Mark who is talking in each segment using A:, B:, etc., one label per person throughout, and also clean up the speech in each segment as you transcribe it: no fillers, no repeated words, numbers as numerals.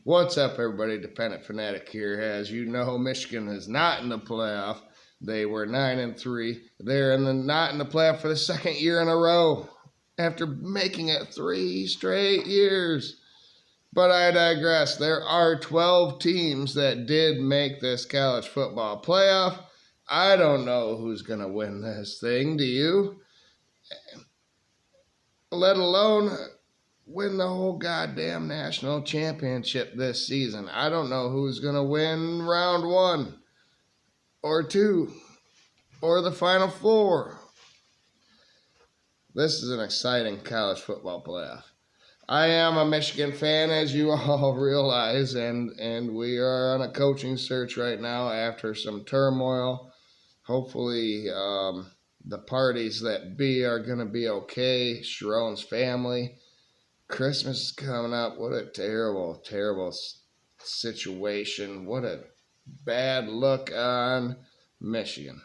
A: What's up, everybody? Dependent Fanatic here. As you know, Michigan is not in the playoff. They were 9-3. They're not in the playoff for the second year in a row after making it 3 straight years. But I digress. There are 12 teams that did make this college football playoff. I don't know who's going to win this thing. Do you? Let alone win the whole goddamn national championship this season. I don't know who's going to win round 1 or 2 or the Final Four. This is an exciting college football playoff. I am a Michigan fan, as you all realize, and we are on a coaching search right now after some turmoil. Hopefully, the parties that be are going to be okay. Sharon's family. Christmas is coming up. What a terrible, terrible situation. What a bad look on Michigan.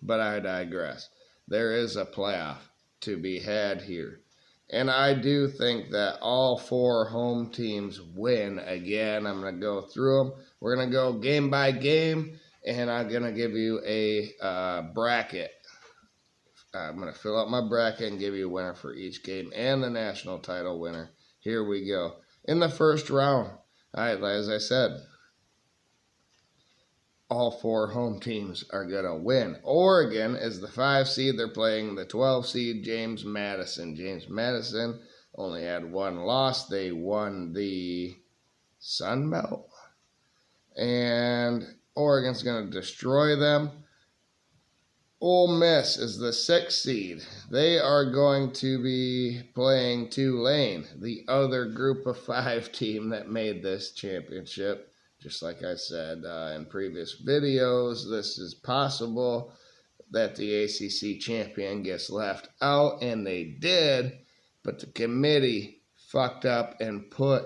A: But I digress. There is a playoff to be had here. And I do think that all 4 home teams win again. I'm going to go through them. We're going to go game by game, and I'm going to give you a bracket. I'm going to fill out my bracket and give you a winner for each game and the national title winner. Here we go. In the first round, all right, as I said, all 4 home teams are going to win. Oregon is the 5 seed. They're playing the 12 seed, James Madison. James Madison only had 1 loss. They won the Sun Belt. And Oregon's going to destroy them. Ole Miss is the 6th seed. They are going to be playing Tulane, the other group of 5 team that made this championship. Just like I said in previous videos, this is possible that the ACC champion gets left out, and they did, but the committee fucked up and put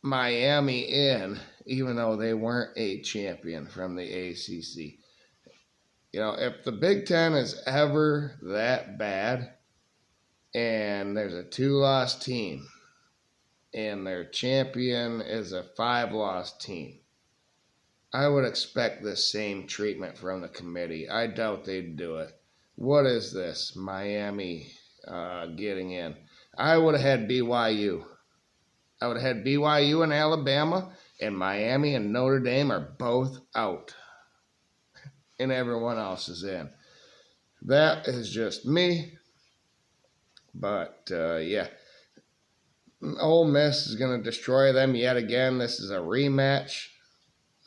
A: Miami in, even though they weren't a champion from the ACC. You know, if the Big Ten is ever that bad and there's a 2-loss team and their champion is a 5-loss team, I would expect the same treatment from the committee. I doubt they'd do it. What is this? Miami getting in. I would have had BYU. I would have had BYU and Alabama, and Miami and Notre Dame are both out. And everyone else is in. That is just me. But, yeah. Ole Miss is going to destroy them yet again. This is a rematch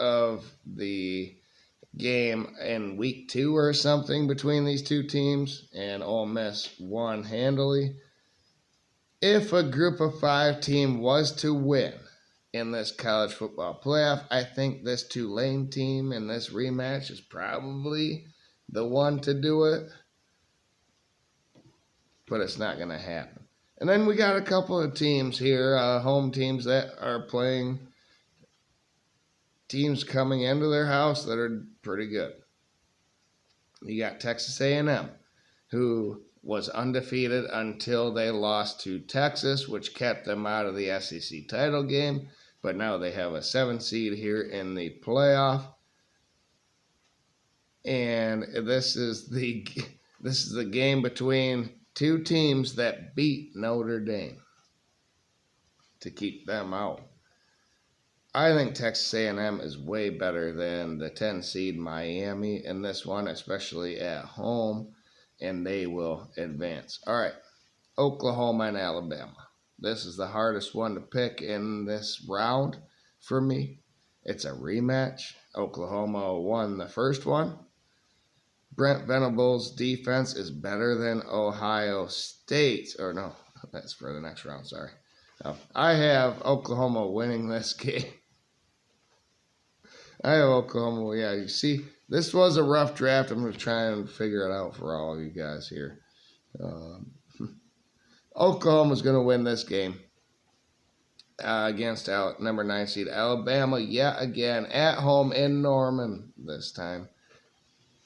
A: of the game in week 2 or something between these 2 teams. And Ole Miss won handily. If a group of 5 team was to win in this college football playoff, I think this Tulane team in this rematch is probably the one to do it. But it's not going to happen. And then we got a couple of teams here, home teams that are playing teams coming into their house that are pretty good. You got Texas A&M, who was undefeated until they lost to Texas, which kept them out of the SEC title game. But now they have a 7 seed here in the playoff. And this is the game between 2 teams that beat Notre Dame to keep them out. I think Texas A&M is way better than the 10 seed Miami in this one, especially at home, and they will advance. All right, Oklahoma and Alabama. This is the hardest one to pick in this round for me. It's a rematch. Oklahoma won the first one. Brent Venables' defense is better than Ohio State's. Or no, that's for the next round, sorry. I have Oklahoma winning this game. I have Oklahoma, yeah, you see, this was a rough draft. I'm going to try and figure it out for all of you guys here. Oklahoma's going to win this game against number 9 seed Alabama yet again at home in Norman this time.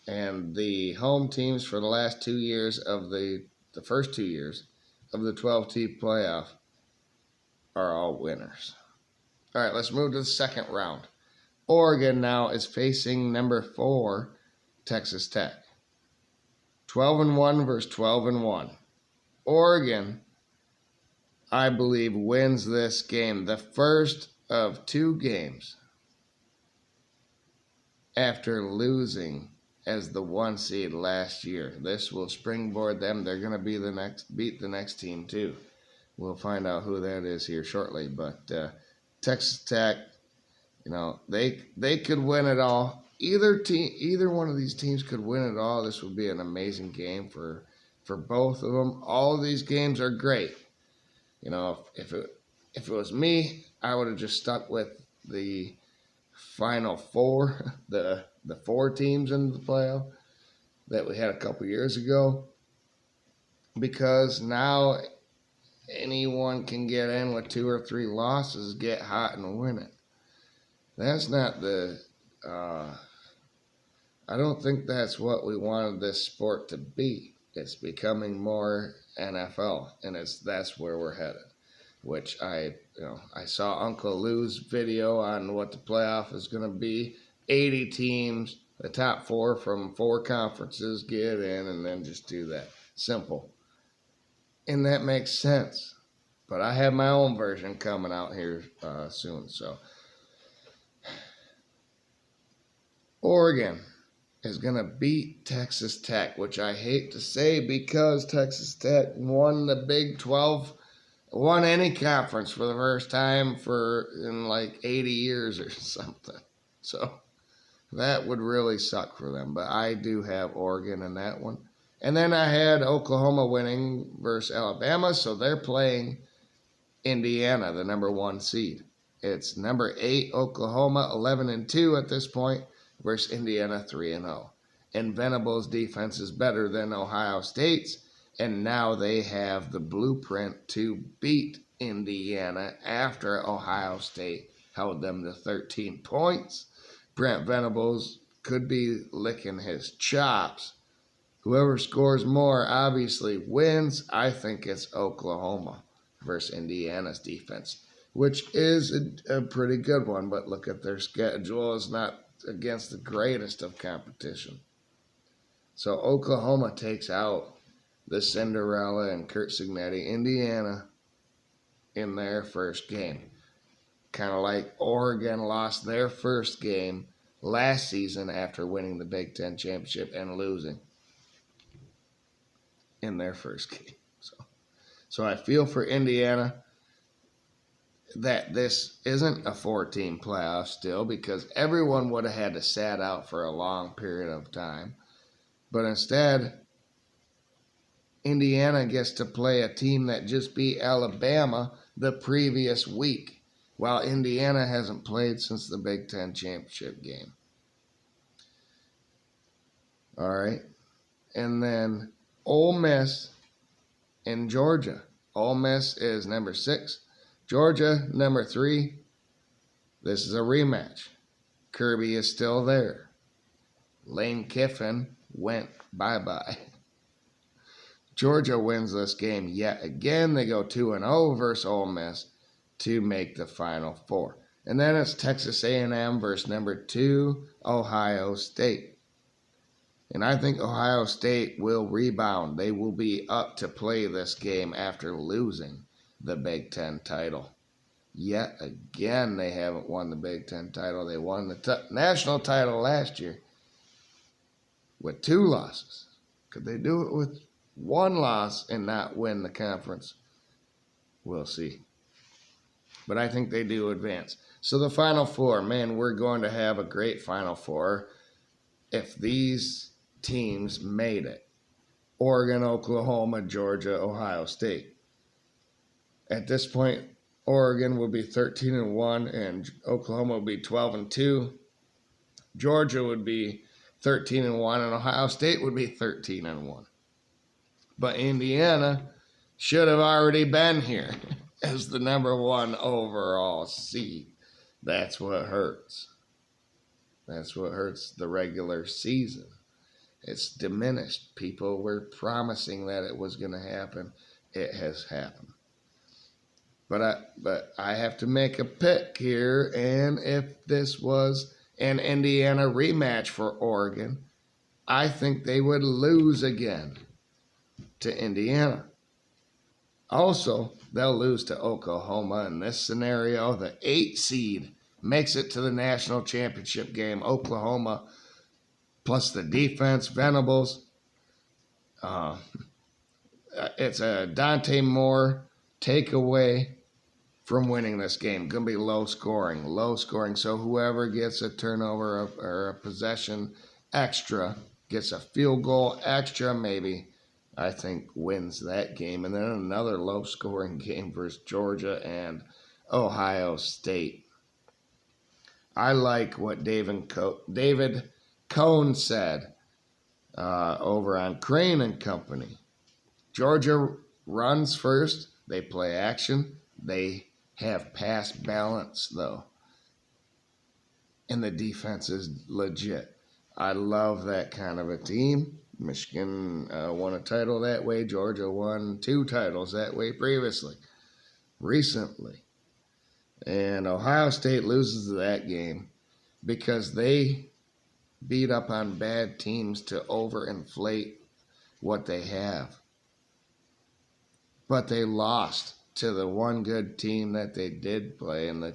A: And the home teams for the last 2 years of the first 2 years of the 12-team playoff are all winners. All right, let's move to the second round. Oregon now is facing number 4, Texas Tech. 12-1 versus 12-1. Oregon, I believe, wins this game, the first of 2 games after losing as the 1 seed last year. This will springboard them. They're going to be beat the next team too. We'll find out who that is here shortly. But Texas Tech, they could win it all. Either one of these teams could win it all. This would be an amazing game for both of them. All of these games are great. If it was me, I would have just stuck with the Final Four, the 4 teams in the playoff that we had a couple years ago, because now anyone can get in with 2 or 3 losses, get hot, and win it. That's not I don't think that's what we wanted this sport to be. It's becoming more NFL, and that's where we're headed. Which I saw Uncle Lou's video on what the playoff is going to be. 80 teams, the top 4 from 4 conferences get in, and then just do that. Simple. And that makes sense. But I have my own version coming out here soon. So Oregon is going to beat Texas Tech, which I hate to say because Texas Tech won the Big 12, won any conference for the first time in like 80 years or something. So that would really suck for them. But I do have Oregon in that one. And then I had Oklahoma winning versus Alabama, so they're playing Indiana, the number 1 seed. It's number 8 Oklahoma, 11-2 at this point, versus Indiana, 3-0. And Venables' defense is better than Ohio State's, and now they have the blueprint to beat Indiana after Ohio State held them to 13 points. Brent Venables could be licking his chops. Whoever scores more obviously wins. I think it's Oklahoma versus Indiana's defense, which is a pretty good one, but look at their schedule. It's not against the greatest of competition. So Oklahoma takes out the Cinderella and Curt Cignetti, Indiana, in their first game. Kind of like Oregon lost their first game last season after winning the Big Ten championship and losing in their first game. So I feel for Indiana that this isn't a 4-team playoff still, because everyone would have had to sat out for a long period of time. But instead, Indiana gets to play a team that just beat Alabama the previous week, while Indiana hasn't played since the Big Ten championship game. All right. And then Ole Miss and Georgia. Ole Miss is number 6. Georgia, number 3. This is a rematch. Kirby is still there. Lane Kiffin went bye-bye. Georgia wins this game yet again. They go 2-0 versus Ole Miss to make the Final Four. And then it's Texas A&M versus number 2, Ohio State. And I think Ohio State will rebound. They will be up to play this game after losing the Big Ten title. Yet again, they haven't won the Big Ten title. They won the national title last year with 2 losses. Could they do it with 1 loss and not win the conference? We'll see. But I think they do advance. So the Final Four, man, we're going to have a great Final Four if these teams made it. Oregon, Oklahoma, Georgia, Ohio State. At this point, Oregon will be 13-1 and Oklahoma will be 12-2. Georgia would be 13-1 and Ohio State would be 13-1. But Indiana should have already been here as the number 1 overall seed. That's what hurts. That's what hurts the regular season. It's diminished. People were promising that it was going to happen. It has happened. But I have to make a pick here, and if this was an Indiana rematch for Oregon, I think they would lose again to Indiana. Also, they'll lose to Oklahoma in this scenario. The 8 seed makes it to the national championship game. Oklahoma plus the defense, Venables. It's a Dante Moore takeaway from winning this game. Going to be low scoring. So whoever gets a turnover or a possession extra, gets a field goal extra, maybe, I think wins that game. And then another low scoring game versus Georgia and Ohio State. I like what David Cohn said over on Crane and Company. Georgia runs first. They play action. They have pass balance, though. And the defense is legit. I love that kind of a team. Michigan won a title that way. Georgia won 2 titles that way recently. And Ohio State loses that game because they beat up on bad teams to overinflate what they have. But they lost to the one good team that they did play in the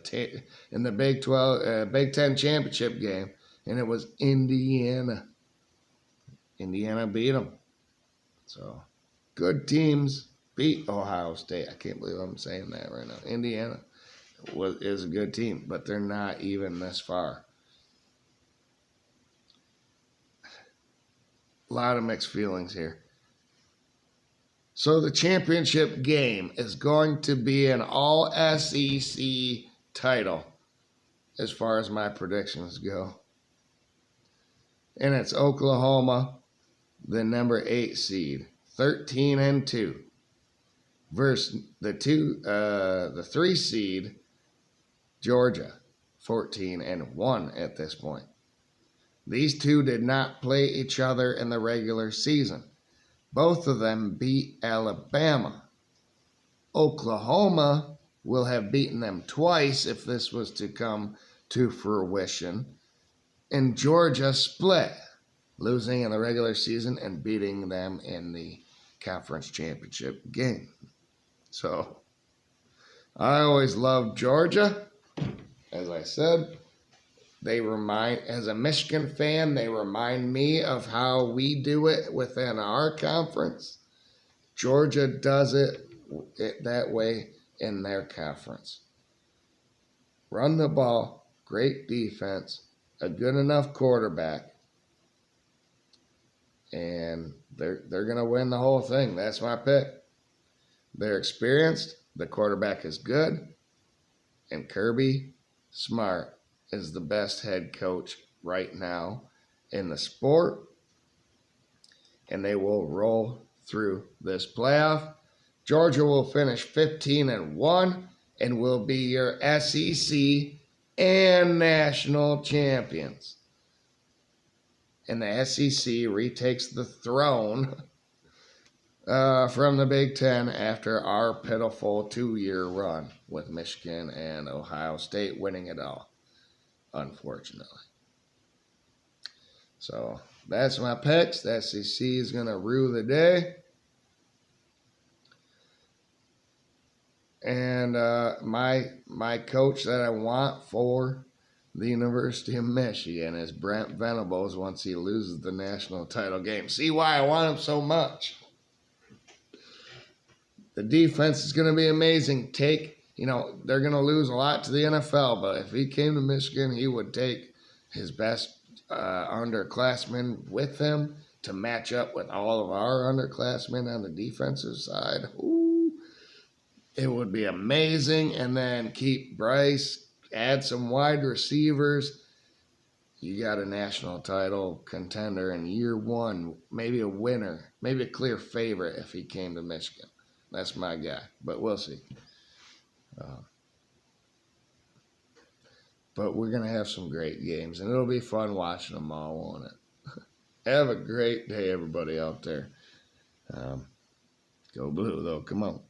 A: Big 10 championship game, and it was Indiana. Indiana beat them. So, good teams beat Ohio State. I can't believe I'm saying that right now. Indiana is a good team, but they're not even this far. A lot of mixed feelings here. So the championship game is going to be an all SEC title as far as my predictions go. And it's Oklahoma, the number 8 seed, 13-2, versus the 3 seed, Georgia, 14-1 at this point. These two did not play each other in the regular season. Both of them beat Alabama. Oklahoma will have beaten them twice if this was to come to fruition. And Georgia split, losing in the regular season and beating them in the conference championship game. So, I always loved Georgia. As I said, as a Michigan fan, they remind me of how we do it within our conference. Georgia does it that way in their conference. Run the ball, great defense, a good enough quarterback, and they're going to win the whole thing. That's my pick. They're experienced, the quarterback is good, and Kirby Smart is the best head coach right now in the sport, and they will roll through this playoff. Georgia will finish 15-1 and will be your SEC and national champions. And the SEC retakes the throne from the Big Ten after our pitiful 2-year run with Michigan and Ohio State winning it all, unfortunately. So that's my picks. The SEC is going to rue the day. And my coach that I want for the University of Michigan is Brent Venables once he loses the national title game. See why I want him so much. The defense is going to be amazing. They're going to lose a lot to the NFL, but if he came to Michigan, he would take his best underclassmen with him to match up with all of our underclassmen on the defensive side. Ooh, it would be amazing. And then keep Bryce, add some wide receivers. You got a national title contender in year one, maybe a winner, maybe a clear favorite if he came to Michigan. That's my guy, but we'll see. But we're going to have some great games, and it'll be fun watching them all, won't it? Have a great day, everybody out there. Go Blue, though. Come on.